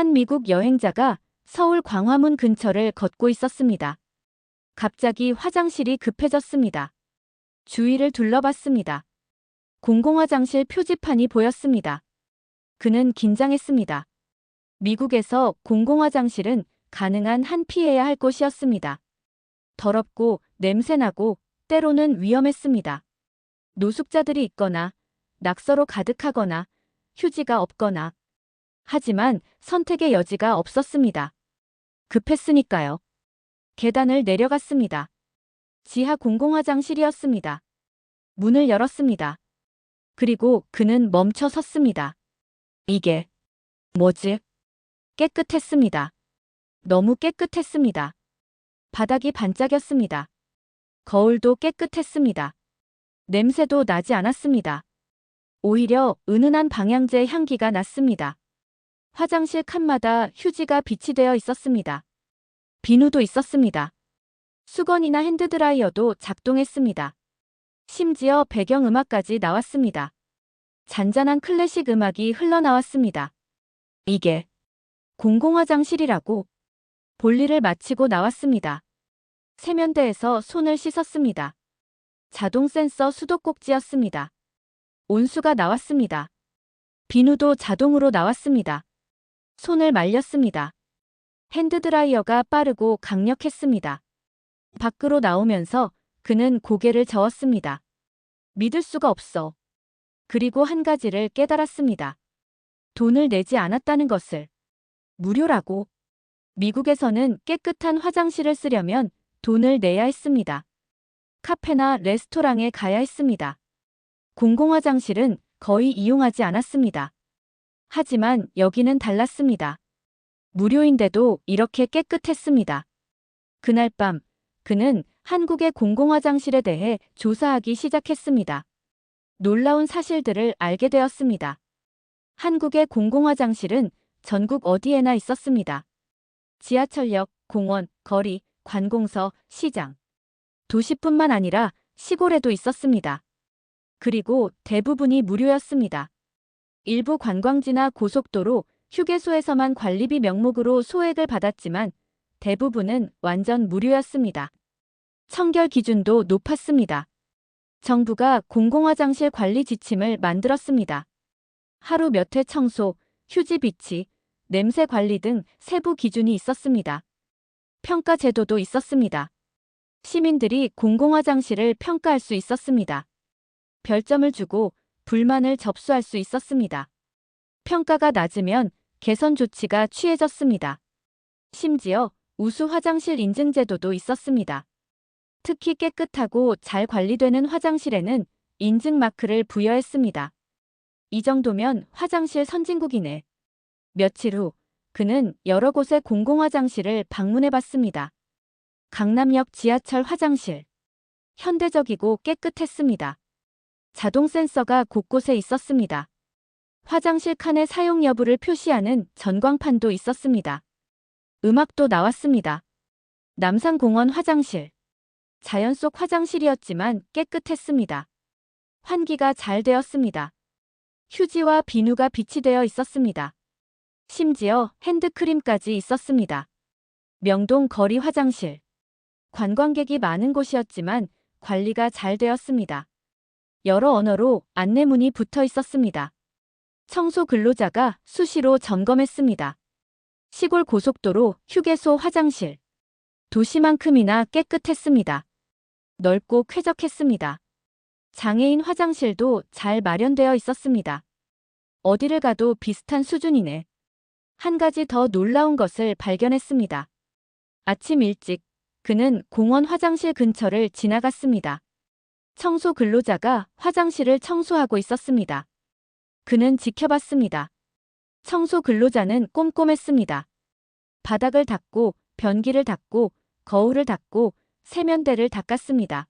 한 미국 여행자가 서울 광화문 근처를 걷고 있었습니다. 갑자기 화장실이 급해졌습니다. 주위를 둘러봤습니다. 공공화장실 표지판이 보였습니다. 그는 긴장했습니다. 미국에서 공공화장실은 가능한 한 피해야 할 곳이었습니다. 더럽고 냄새나고 때로는 위험했습니다. 노숙자들이 있거나 낙서로 가득하거나 휴지가 없거나. 하지만 선택의 여지가 없었습니다. 급했으니까요. 계단을 내려갔습니다. 지하 공공화장실이었습니다. 문을 열었습니다. 그리고 그는 멈춰 섰습니다. 이게 뭐지? 깨끗했습니다. 너무 깨끗했습니다. 바닥이 반짝였습니다. 거울도 깨끗했습니다. 냄새도 나지 않았습니다. 오히려 은은한 방향제 향기가 났습니다. 화장실 칸마다 휴지가 비치되어 있었습니다. 비누도 있었습니다. 수건이나 핸드드라이어도 작동했습니다. 심지어 배경음악까지 나왔습니다. 잔잔한 클래식 음악이 흘러나왔습니다. 이게 공공화장실이라고. 볼일을 마치고 나왔습니다. 세면대에서 손을 씻었습니다. 자동 센서 수도꼭지였습니다. 온수가 나왔습니다. 비누도 자동으로 나왔습니다. 손을 말렸습니다. 핸드드라이어가 빠르고 강력했습니다. 밖으로 나오면서 그는 고개를 저었습니다. 믿을 수가 없어. 그리고 한 가지를 깨달았습니다. 돈을 내지 않았다는 것을. 무료라고. 미국에서는 깨끗한 화장실을 쓰려면 돈을 내야 했습니다. 카페나 레스토랑에 가야 했습니다. 공공화장실은 거의 이용하지 않았습니다. 하지만 여기는 달랐습니다. 무료인데도 이렇게 깨끗했습니다. 그날 밤, 그는 한국의 공공화장실에 대해 조사하기 시작했습니다. 놀라운 사실들을 알게 되었습니다. 한국의 공공화장실은 전국 어디에나 있었습니다. 지하철역, 공원, 거리, 관공서, 시장. 도시뿐만 아니라 시골에도 있었습니다. 그리고 대부분이 무료였습니다. 일부 관광지나 고속도로, 휴게소에서만 관리비 명목으로 소액을 받았지만 대부분은 완전 무료였습니다. 청결 기준도 높았습니다. 정부가 공공화장실 관리 지침을 만들었습니다. 하루 몇 회 청소, 휴지 비치, 냄새 관리 등 세부 기준이 있었습니다. 평가 제도도 있었습니다. 시민들이 공공화장실을 평가할 수 있었습니다. 별점을 주고 불만을 접수할 수 있었습니다. 평가가 낮으면 개선 조치가 취해졌습니다. 심지어 우수 화장실 인증 제도도 있었습니다. 특히 깨끗하고 잘 관리되는 화장실에는 인증 마크를 부여했습니다. 이 정도면 화장실 선진국이네. 며칠 후 그는 여러 곳의 공공화장실을 방문해봤습니다. 강남역 지하철 화장실. 현대적이고 깨끗했습니다. 자동 센서가 곳곳에 있었습니다. 화장실 칸의 사용 여부를 표시하는 전광판도 있었습니다. 음악도 나왔습니다. 남산공원 화장실. 자연 속 화장실이었지만 깨끗했습니다. 환기가 잘 되었습니다. 휴지와 비누가 비치되어 있었습니다. 심지어 핸드크림까지 있었습니다. 명동 거리 화장실. 관광객이 많은 곳이었지만 관리가 잘 되었습니다. 여러 언어로 안내문이 붙어 있었습니다. 청소 근로자가 수시로 점검했습니다. 시골 고속도로, 휴게소 화장실. 도시만큼이나 깨끗했습니다. 넓고 쾌적했습니다. 장애인 화장실도 잘 마련되어 있었습니다. 어디를 가도 비슷한 수준이네. 한 가지 더 놀라운 것을 발견했습니다. 아침 일찍 그는 공원 화장실 근처를 지나갔습니다. 청소 근로자가 화장실을 청소하고 있었습니다. 그는 지켜봤습니다. 청소 근로자는 꼼꼼했습니다. 바닥을 닦고 변기를 닦고 거울을 닦고 세면대를 닦았습니다.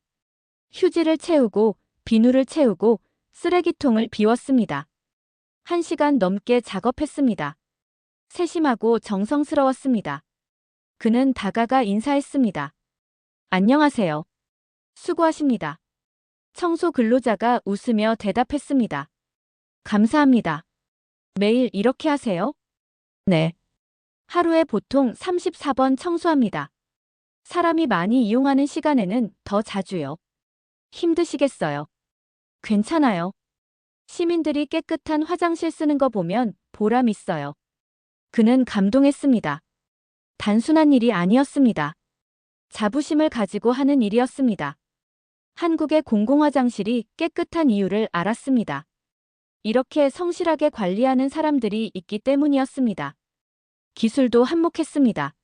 휴지를 채우고 비누를 채우고 쓰레기통을 비웠습니다. 1시간 넘게 작업했습니다. 세심하고 정성스러웠습니다. 그는 다가가 인사했습니다. 안녕하세요. 수고하십니다. 청소 근로자가 웃으며 대답했습니다. 감사합니다. 매일 이렇게 하세요? 네. 하루에 보통 34번 청소합니다. 사람이 많이 이용하는 시간에는 더 자주요. 힘드시겠어요? 괜찮아요. 시민들이 깨끗한 화장실 쓰는 거 보면 보람 있어요. 그는 감동했습니다. 단순한 일이 아니었습니다. 자부심을 가지고 하는 일이었습니다. 한국의 공공화장실이 깨끗한 이유를 알았습니다. 이렇게 성실하게 관리하는 사람들이 있기 때문이었습니다. 기술도 한몫했습니다.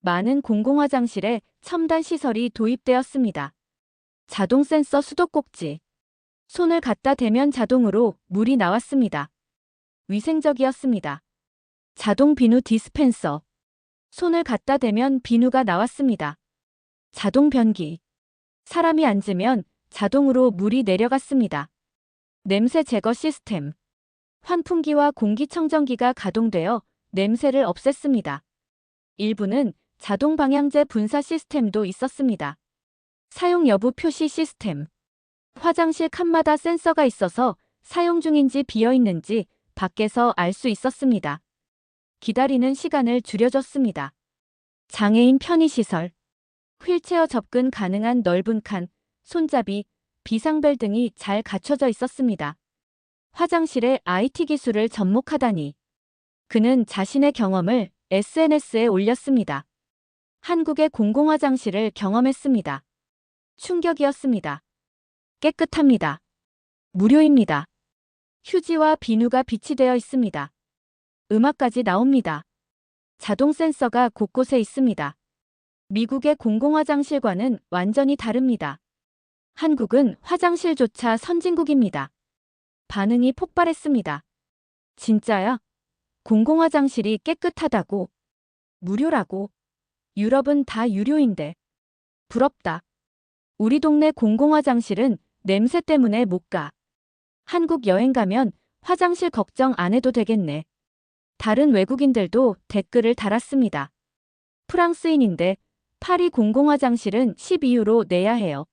많은 공공화장실에 첨단 시설이 도입되었습니다. 자동 센서 수도꼭지. 손을 갖다 대면 자동으로 물이 나왔습니다. 위생적이었습니다. 자동 비누 디스펜서. 손을 갖다 대면 비누가 나왔습니다. 자동 변기. 사람이 앉으면 자동으로 물이 내려갔습니다. 냄새 제거 시스템. 환풍기와 공기청정기가 가동되어 냄새를 없앴습니다. 일부는 자동 방향제 분사 시스템도 있었습니다. 사용 여부 표시 시스템. 화장실 칸마다 센서가 있어서 사용 중인지 비어 있는지 밖에서 알 수 있었습니다. 기다리는 시간을 줄여줬습니다. 장애인 편의시설. 휠체어 접근 가능한 넓은 칸, 손잡이, 비상벨 등이 잘 갖춰져 있었습니다. 화장실에 IT 기술을 접목하다니. 그는 자신의 경험을 SNS에 올렸습니다. 한국의 공공화장실을 경험했습니다. 충격이었습니다. 깨끗합니다. 무료입니다. 휴지와 비누가 비치되어 있습니다. 음악까지 나옵니다. 자동 센서가 곳곳에 있습니다. 미국의 공공화장실과는 완전히 다릅니다. 한국은 화장실조차 선진국입니다. 반응이 폭발했습니다. 진짜야? 공공화장실이 깨끗하다고? 무료라고? 유럽은 다 유료인데. 부럽다. 우리 동네 공공화장실은 냄새 때문에 못 가. 한국 여행 가면 화장실 걱정 안 해도 되겠네. 다른 외국인들도 댓글을 달았습니다. 프랑스인인데 파리 공공화장실은 12유로 내야 해요.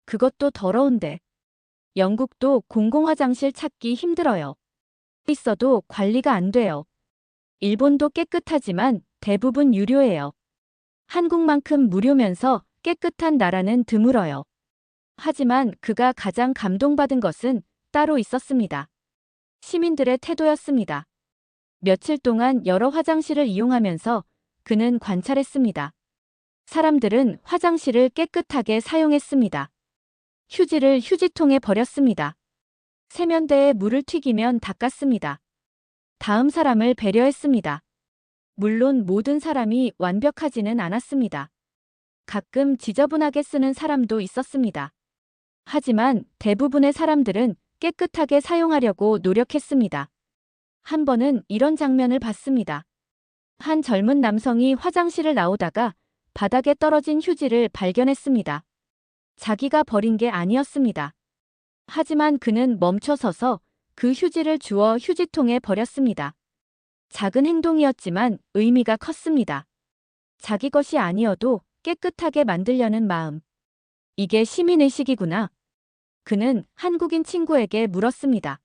그것도 더러운데. 영국도 공공화장실 찾기 힘들어요. 있어도 관리가 안 돼요. 일본도 깨끗하지만 대부분 유료예요. 한국만큼 무료면서 깨끗한 나라는 드물어요. 하지만 그가 가장 감동받은 것은 따로 있었습니다. 시민들의 태도였습니다. 며칠 동안 여러 화장실을 이용하면서 그는 관찰했습니다. 사람들은 화장실을 깨끗하게 사용했습니다. 휴지를 휴지통에 버렸습니다. 세면대에 물을 튀기면 닦았습니다. 다음 사람을 배려했습니다. 물론 모든 사람이 완벽하지는 않았습니다. 가끔 지저분하게 쓰는 사람도 있었습니다. 하지만 대부분의 사람들은 깨끗하게 사용하려고 노력했습니다. 한 번은 이런 장면을 봤습니다. 한 젊은 남성이 화장실을 나오다가 바닥에 떨어진 휴지를 발견했습니다. 자기가 버린 게 아니었습니다. 하지만 그는 멈춰서서 그 휴지를 주워 휴지통에 버렸습니다. 작은 행동이었지만 의미가 컸습니다. 자기 것이 아니어도 깨끗하게 만들려는 마음. 이게 시민의식이구나. 그는 한국인 친구에게 물었습니다.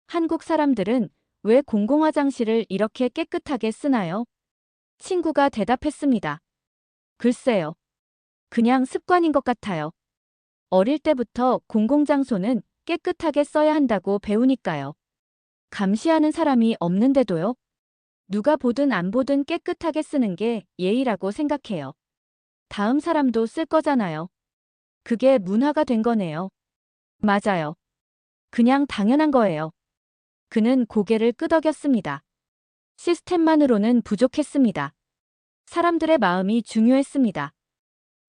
한국 사람들은 왜 공공화장실을 이렇게 깨끗하게 쓰나요? 친구가 대답했습니다. 글쎄요. 그냥 습관인 것 같아요. 어릴 때부터 공공장소는 깨끗하게 써야 한다고 배우니까요. 감시하는 사람이 없는데도요. 누가 보든 안 보든 깨끗하게 쓰는 게 예의라고 생각해요. 다음 사람도 쓸 거잖아요. 그게 문화가 된 거네요. 맞아요. 그냥 당연한 거예요. 그는 고개를 끄덕였습니다. 시스템만으로는 부족했습니다. 사람들의 마음이 중요했습니다.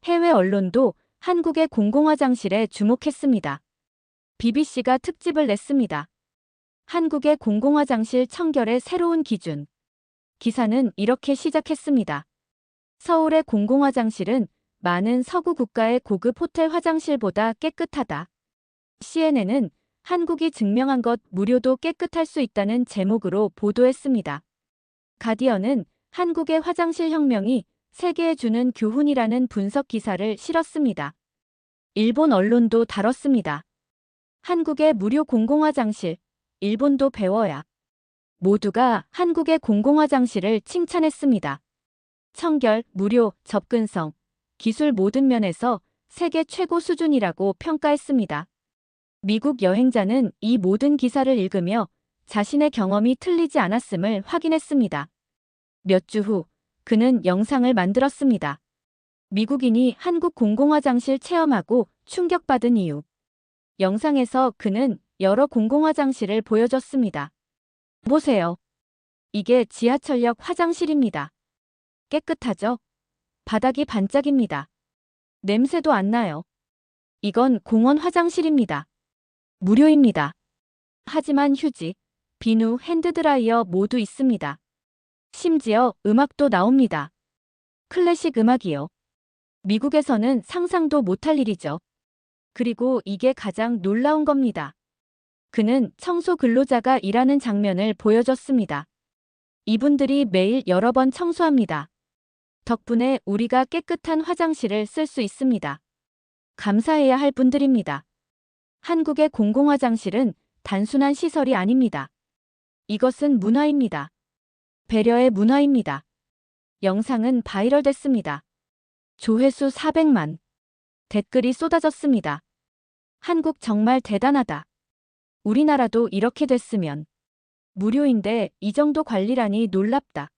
해외 언론도 한국의 공공화장실에 주목했습니다. BBC가 특집을 냈습니다. 한국의 공공화장실 청결의 새로운 기준. 기사는 이렇게 시작했습니다. 서울의 공공화장실은 많은 서구 국가의 고급 호텔 화장실보다 깨끗하다. CNN은 한국이 증명한 것 무료도 깨끗할 수 있다는 제목으로 보도했습니다. 가디언은 한국의 화장실 혁명이 세계에 주는 교훈이라는 분석 기사를 실었습니다. 일본 언론도 다뤘습니다. 한국의 무료 공공화장실, 일본도 배워야. 모두가 한국의 공공화장실을 칭찬했습니다. 청결, 무료, 접근성, 기술 모든 면에서 세계 최고 수준이라고 평가했습니다. 미국 여행자는 이 모든 기사를 읽으며 자신의 경험이 틀리지 않았음을 확인했습니다. 몇 주 후, 그는 영상을 만들었습니다. 미국인이 한국 공공화장실 체험하고 충격받은 이유. 영상에서 그는 여러 공공화장실을 보여줬습니다. 보세요. 이게 지하철역 화장실입니다. 깨끗하죠? 바닥이 반짝입니다. 냄새도 안 나요. 이건 공원 화장실입니다. 무료입니다. 하지만 휴지, 비누, 핸드드라이어 모두 있습니다. 심지어 음악도 나옵니다. 클래식 음악이요. 미국에서는 상상도 못할 일이죠. 그리고 이게 가장 놀라운 겁니다. 그는 청소 근로자가 일하는 장면을 보여줬습니다. 이분들이 매일 여러 번 청소합니다. 덕분에 우리가 깨끗한 화장실을 쓸 수 있습니다. 감사해야 할 분들입니다. 한국의 공공화장실은 단순한 시설이 아닙니다. 이것은 문화입니다. 배려의 문화입니다. 영상은 바이럴됐습니다. 조회수 400만. 댓글이 쏟아졌습니다. 한국 정말 대단하다. 우리나라도 이렇게 됐으면. 무료인데 이 정도 관리라니 놀랍다.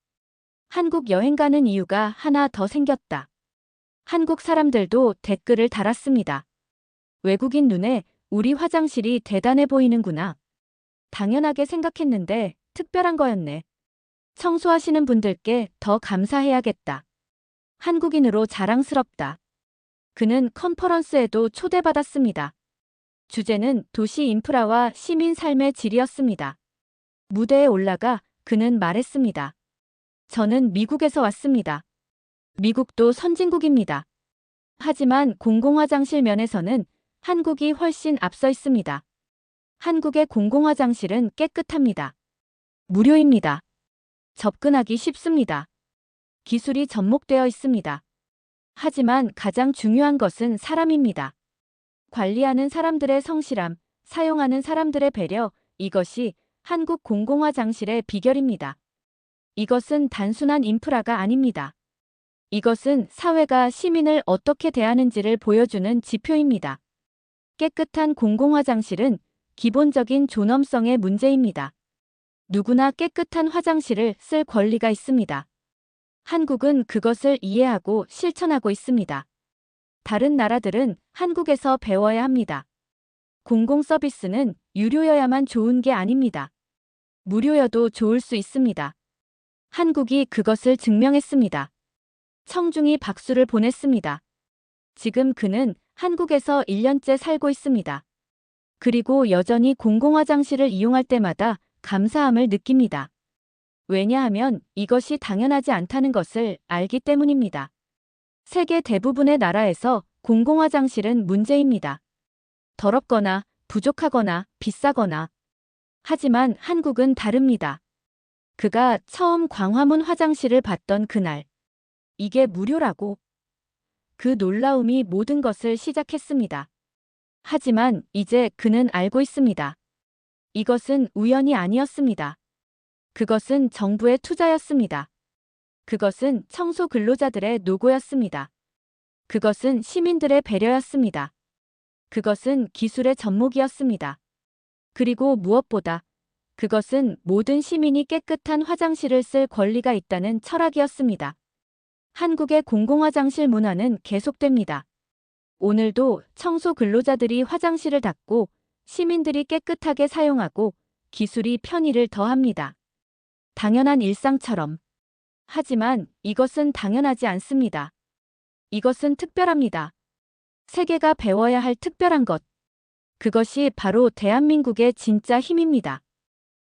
한국 여행 가는 이유가 하나 더 생겼다. 한국 사람들도 댓글을 달았습니다. 외국인 눈에 우리 화장실이 대단해 보이는구나. 당연하게 생각했는데 특별한 거였네. 청소하시는 분들께 더 감사해야겠다. 한국인으로 자랑스럽다. 그는 컨퍼런스에도 초대받았습니다. 주제는 도시 인프라와 시민 삶의 질이었습니다. 무대에 올라가 그는 말했습니다. 저는 미국에서 왔습니다. 미국도 선진국입니다. 하지만 공공화장실 면에서는 한국이 훨씬 앞서 있습니다. 한국의 공공화장실은 깨끗합니다. 무료입니다. 접근하기 쉽습니다. 기술이 접목되어 있습니다. 하지만 가장 중요한 것은 사람입니다. 관리하는 사람들의 성실함, 사용하는 사람들의 배려, 이것이 한국 공공화장실의 비결입니다. 이것은 단순한 인프라가 아닙니다. 이것은 사회가 시민을 어떻게 대하는지를 보여주는 지표입니다. 깨끗한 공공화장실은 기본적인 존엄성의 문제입니다. 누구나 깨끗한 화장실을 쓸 권리가 있습니다. 한국은 그것을 이해하고 실천하고 있습니다. 다른 나라들은 한국에서 배워야 합니다. 공공 서비스는 유료여야만 좋은 게 아닙니다. 무료여도 좋을 수 있습니다. 한국이 그것을 증명했습니다. 청중이 박수를 보냈습니다. 지금 그는 한국에서 1년째 살고 있습니다. 그리고 여전히 공공화장실을 이용할 때마다 감사함을 느낍니다. 왜냐하면 이것이 당연하지 않다는 것을 알기 때문입니다. 세계 대부분의 나라에서 공공화장실은 문제입니다. 더럽거나 부족하거나 비싸거나. 하지만 한국은 다릅니다. 그가 처음 광화문 화장실을 봤던 그날. 이게 무료라고. 그 놀라움이 모든 것을 시작했습니다. 하지만 이제 그는 알고 있습니다. 이것은 우연이 아니었습니다. 그것은 정부의 투자였습니다. 그것은 청소 근로자들의 노고였습니다. 그것은 시민들의 배려였습니다. 그것은 기술의 접목이었습니다. 그리고 무엇보다 그것은 모든 시민이 깨끗한 화장실을 쓸 권리가 있다는 철학이었습니다. 한국의 공공화장실 문화는 계속됩니다. 오늘도 청소 근로자들이 화장실을 닦고 시민들이 깨끗하게 사용하고 기술이 편의를 더합니다. 당연한 일상처럼. 하지만 이것은 당연하지 않습니다. 이것은 특별합니다. 세계가 배워야 할 특별한 것. 그것이 바로 대한민국의 진짜 힘입니다.